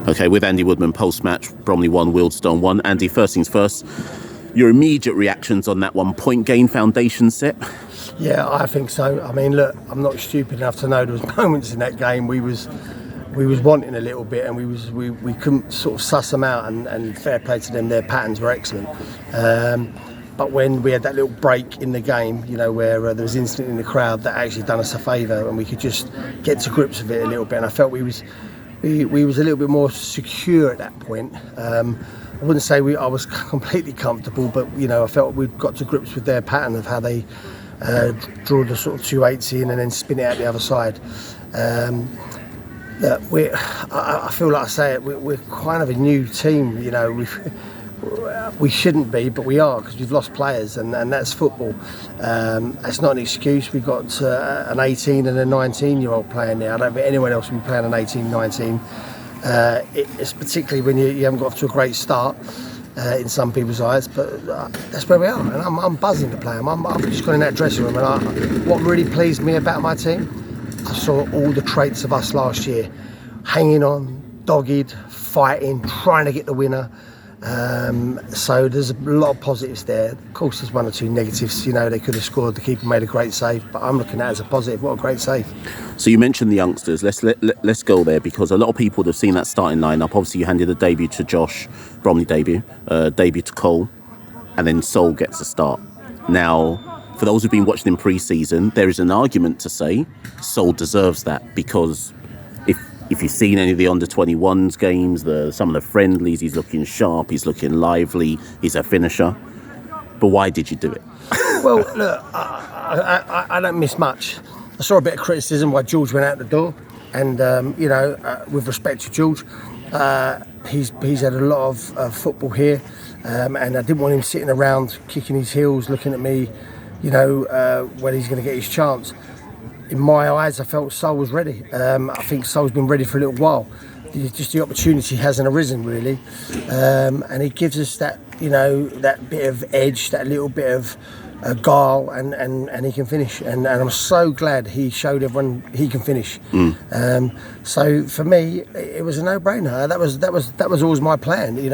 Okay, with Andy Woodman, post-match, Bromley 1, Wealdstone 1. Andy, first things first, your immediate reactions on that 1 point gain foundation set? Yeah, I think so. I mean, look, I'm not stupid enough to know there was moments in that game we was wanting a little bit, and we couldn't sort of suss them out, and fair play to them, their patterns were excellent. But when we had that little break in the game, you know, where there was instinct in the crowd, that actually done us a favour, and we could just get to grips with it a little bit, and I felt we was a little bit more secure at that point. I wouldn't say I was completely comfortable, but you know, I felt we'd got to grips with their pattern of how they draw the sort of 2/8s in and then spin it out the other side. I feel like I say it, we're kind of a new team, you know. We shouldn't be, but we are, because we've lost players, and that's football. That's not an excuse. We've got an 18 and a 19-year-old playing now. I don't think anyone else will be playing an 18, 19. It's particularly when you haven't got off to a great start in some people's eyes, but that's where we are, and I'm buzzing to play them. I've just gone in that dressing room, and what really pleased me about my team, I saw all the traits of us last year: hanging on, dogged, fighting, trying to get the winner. So there's a lot of positives there. Of course, there's 1 or 2 negatives. You know, they could have scored. The keeper made a great save, but I'm looking at it as a positive. What a great save! So you mentioned the youngsters. Let's go there, because a lot of people have seen that starting lineup. Obviously, you handed the debut to Josh, Bromley debut to Cole, and then Sol gets a start. Now, for those who've been watching in pre-season, there is an argument to say Sol deserves that, because if you've seen any of the under-21s games, some of the friendlies, he's looking sharp, he's looking lively, he's a finisher. But why did you do it? Well, look, I don't miss much. I saw a bit of criticism why George went out the door, and you know, with respect to George, he's had a lot of football here, and I didn't want him sitting around kicking his heels, looking at me, you know, when he's going to get his chance. In my eyes, I felt Sol was ready. I think Sol's been ready for a little while. Just the opportunity hasn't arisen, really. And he gives us that, you know, that bit of edge, that little bit of guile, and he can finish. And I'm so glad he showed everyone he can finish. So for me, it was a no-brainer. That was always my plan. You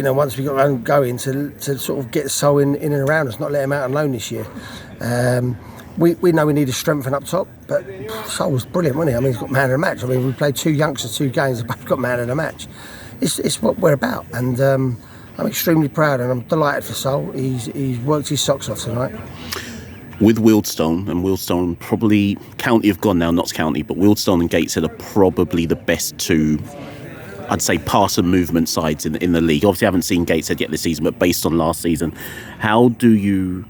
know, once we got going to sort of get Sol in and around us, not let him out on loan this year. We know we need to strengthen up top, but Sol was brilliant, wasn't he? I mean, he's got man of the match. I mean, we played 2 youngsters, 2 games, both got man of the match. It's what we're about, and I'm extremely proud, and I'm delighted for Sol. He's worked his socks off tonight. With Wealdstone probably, County have gone now, Notts County, but Wealdstone and Gateshead are probably the best 2, I'd say, pass and movement sides in the league. Obviously, I haven't seen Gateshead yet this season, but based on last season, how do you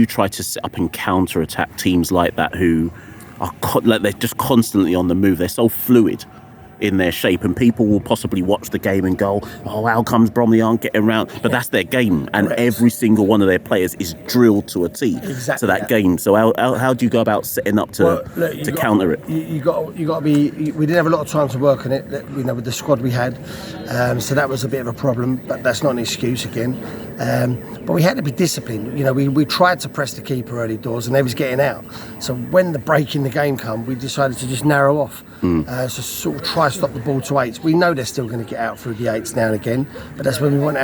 try to set up and counter-attack teams like that who are they're just constantly on the move? They're so fluid in their shape, and people will possibly watch the game and go, oh, how comes Bromley aren't getting around? But that's their game, and every single one of their players is drilled to a T to that game. So how do you go about setting up to counter it? You got to be. We didn't have a lot of time to work on it, you know, with the squad we had, so that was a bit of a problem. But that's not an excuse again. But we had to be disciplined. You know, we tried to press the keeper early doors, and they was getting out. So when the break in the game come, we decided to just narrow off. So sort of try to stop the ball to 8s. We know they're still going to get out through the 8s now and again, but that's when we want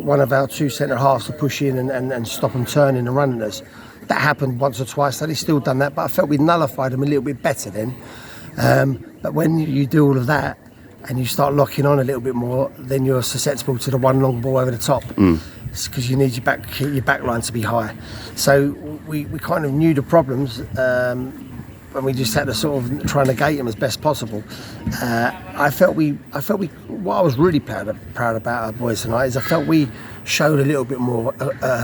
one of our 2 centre halves to push in and stop them turning and running us. That happened once or twice. They've still done that, but I felt we nullified them a little bit better then. But when you do all of that and you start locking on a little bit more, then you're susceptible to the one long ball over the top. It's because you need your back line to be high. So we kind of knew the problems, and we just had to sort of try and negate them as best possible. I felt we. What I was really proud about our boys tonight is I felt we showed a little bit more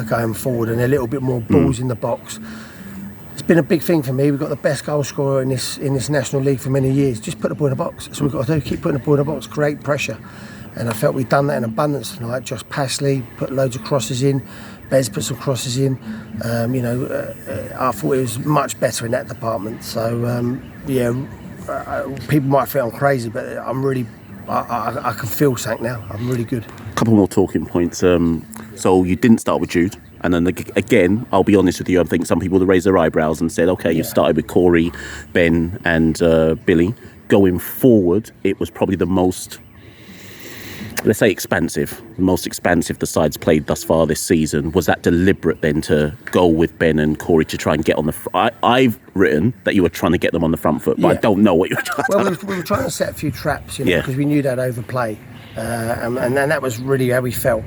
going forward and a little bit more balls in the box. It's been a big thing for me. We've got the best goal scorer in this National League for many years. Just put the ball in the box. That's what we've got to do. Keep putting the ball in the box. Create pressure. And I felt we've done that in abundance tonight. Josh Passley put loads of crosses in. Bez put some crosses in. I thought it was much better in that department. So, people might feel I'm crazy, but I'm really, I can feel something now. I'm really good. A couple more talking points. So you didn't start with Jude. And then again, I'll be honest with you, I think some people would raise their eyebrows and said, okay, you've started with Corey, Ben and Billy. going forward, it was probably the most, let's say, expansive, the most expansive the side's played thus far this season. Was that deliberate then to go with Ben and Corey to try and get on the I've written that you were trying to get them on the front foot, but I don't know what you were trying to do. We were trying to set a few traps, because we knew they'd overplay, and that was really how we felt.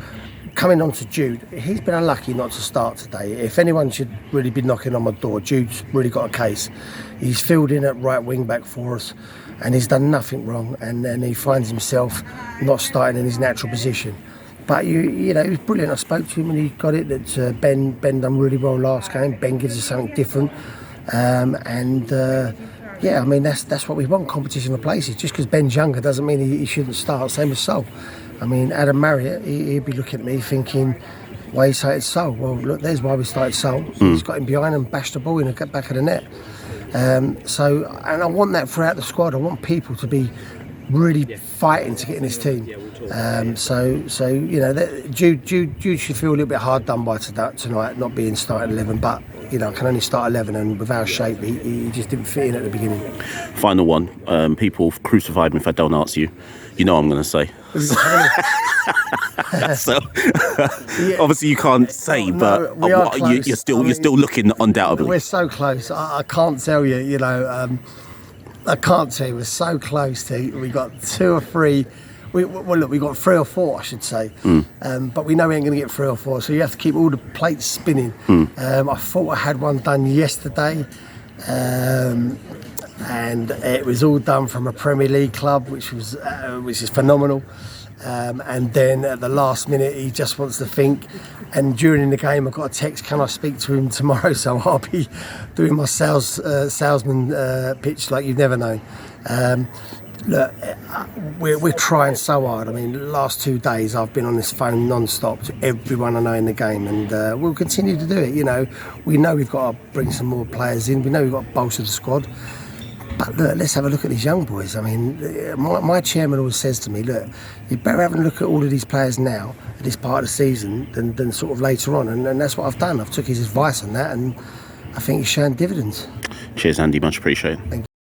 Coming on to Jude, he's been unlucky not to start today. If anyone should really be knocking on my door, Jude's really got a case. He's filled in at right wing back for us, and he's done nothing wrong, and then he finds himself not starting in his natural position. But he was brilliant. I spoke to him and he got it that Ben done really well last game. Ben gives us something different, yeah, I mean that's what we want, competition for places. Just because Ben's younger doesn't mean he shouldn't start. Same as Sol. I mean, Adam Marriott, he'd be looking at me thinking, why he started Sol? Well, look, there's why we started Sol. He's got him behind and bashed the ball in the back of the net. And I want that throughout the squad. I want people to be really fighting to get in this team. Jude should feel a little bit hard done by tonight, not being started 11. But I can only start 11, and with our shape, he just didn't fit in at the beginning. Final one. People crucified me if I don't answer you. You know what I'm going to say. So obviously you can't say, but you're still looking undoubtedly. We're so close. I can't tell you. I can't tell you. We're so close to. We got 2 or 3. We got 3 or 4, I should say. But we know we ain't going to get 3 or 4, so you have to keep all the plates spinning. I thought I had one done yesterday. And it was all done from a Premier League club, which is phenomenal. And then at the last minute, he just wants to think. And during the game, I got a text: "Can I speak to him tomorrow?" So I'll be doing my salesman pitch like you've never known. Look, we're trying so hard. I mean, the last 2 days I've been on this phone non-stop to everyone I know in the game, and we'll continue to do it. We know we've got to bring some more players in. We know we've got to bolster the squad. But look, let's have a look at these young boys. I mean, my chairman always says to me, look, you better have a look at all of these players now at this part of the season than sort of later on. And that's what I've done. I've took his advice on that, and I think he's showing dividends. Cheers, Andy. Much appreciated. Thank you.